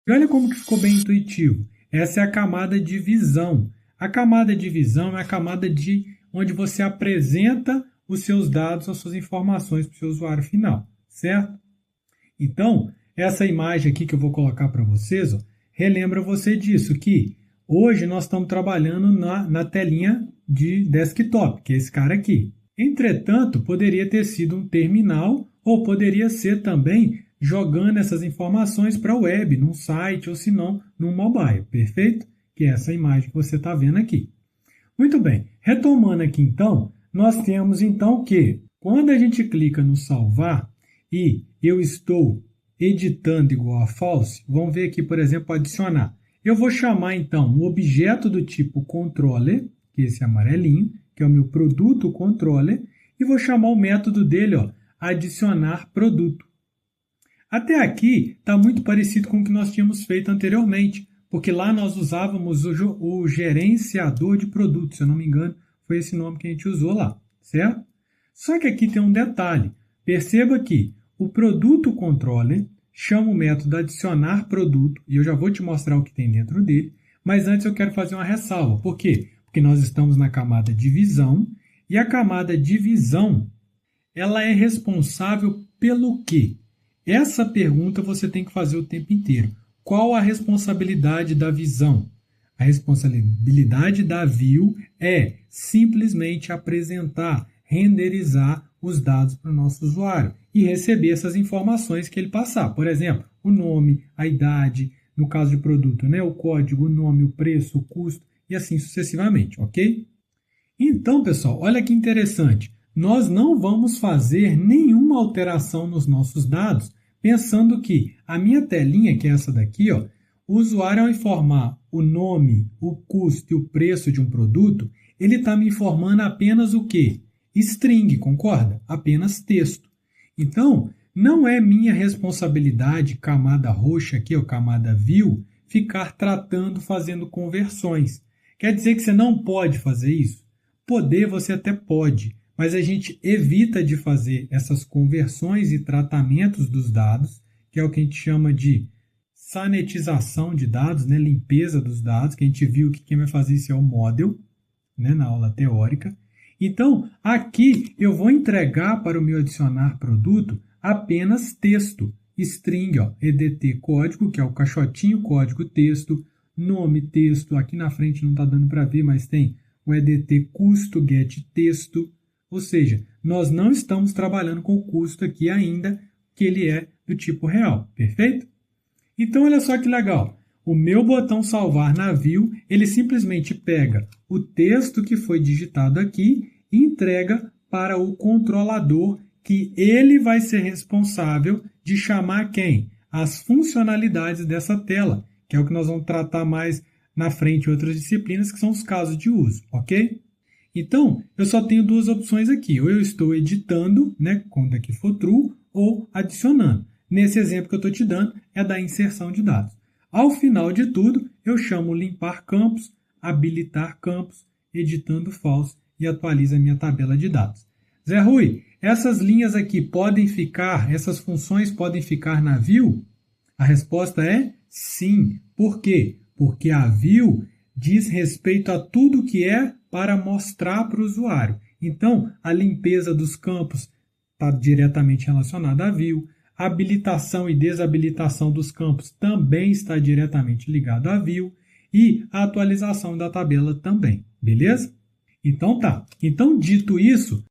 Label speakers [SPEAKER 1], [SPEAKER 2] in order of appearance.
[SPEAKER 1] E olha como que ficou bem intuitivo. Essa é a camada de visão. A camada de visão é a camada onde você apresenta os seus dados, as suas informações para o seu usuário final, certo? Então, essa imagem aqui que eu vou colocar para vocês, ó, relembra você disso, que hoje nós estamos trabalhando na telinha de desktop, que é esse cara aqui. Entretanto, poderia ter sido um terminal ou poderia ser também jogando essas informações para a web, num site ou se não, num mobile, perfeito? Que é essa imagem que você está vendo aqui. Muito bem, retomando aqui então, nós temos então que quando a gente clica no salvar e eu estou editando igual a false, vamos ver aqui, por exemplo, adicionar. Eu vou chamar então o objeto do tipo controller, que é esse amarelinho, que é o meu produto controller, e vou chamar o método dele, ó, adicionar produto. Até aqui está muito parecido com o que nós tínhamos feito anteriormente, porque lá nós usávamos o gerenciador de produtos, se eu não me engano, foi esse nome que a gente usou lá, certo? Só que aqui tem um detalhe. Perceba que o produto controller chama o método adicionar produto, e eu já vou te mostrar o que tem dentro dele, mas antes eu quero fazer uma ressalva. Por quê? Porque nós estamos na camada de visão, e a camada de visão, ela é responsável pelo quê? Essa pergunta você tem que fazer o tempo inteiro. Qual a responsabilidade da visão? A responsabilidade da view é simplesmente apresentar, renderizar os dados para o nosso usuário e receber essas informações que ele passar. Por exemplo, o nome, a idade, no caso de produto, né? O código, o nome, o preço, o custo e assim sucessivamente, ok? Então, pessoal, olha que interessante. Nós não vamos fazer nenhuma alteração nos nossos dados, pensando que a minha telinha, que é essa daqui, ó, o usuário, ao informar o nome, o custo e o preço de um produto, ele está me informando apenas o quê? String, concorda? Apenas texto. Então, não é minha responsabilidade, camada roxa aqui, ou camada view, ficar tratando, fazendo conversões. Quer dizer que você não pode fazer isso? Poder você até pode, mas a gente evita de fazer essas conversões e tratamentos dos dados, que é o que a gente chama de sanitização de dados, né? Limpeza dos dados, que a gente viu que quem vai fazer isso é o model, né? Na aula teórica. Então, aqui eu vou entregar para o meu adicionar produto apenas texto, string, ó, edt código, que é o caixotinho código texto, nome texto, aqui na frente não está dando para ver, mas tem o edt custo get texto, ou seja, nós não estamos trabalhando com o custo aqui ainda, que ele é do tipo real, perfeito? Então, olha só que legal. O meu botão salvar na view, ele simplesmente pega o texto que foi digitado aqui e entrega para o controlador, que ele vai ser responsável de chamar quem? As funcionalidades dessa tela, que é o que nós vamos tratar mais na frente em outras disciplinas, que são os casos de uso, ok? Então, eu só tenho duas opções aqui. Ou eu estou editando, né, quando aqui for true, ou adicionando. Nesse exemplo que eu estou te dando, é da inserção de dados. Ao final de tudo, eu chamo limpar campos, habilitar campos, editando false e atualizo a minha tabela de dados. Zé Rui, essas linhas aqui podem ficar, essas funções podem ficar na view? A resposta é sim. Por quê? Porque a view diz respeito a tudo que é para mostrar para o usuário. Então, a limpeza dos campos está diretamente relacionada à view. A habilitação e desabilitação dos campos também está diretamente ligado à view. E a atualização da tabela também. Beleza? Então tá. Então, dito isso,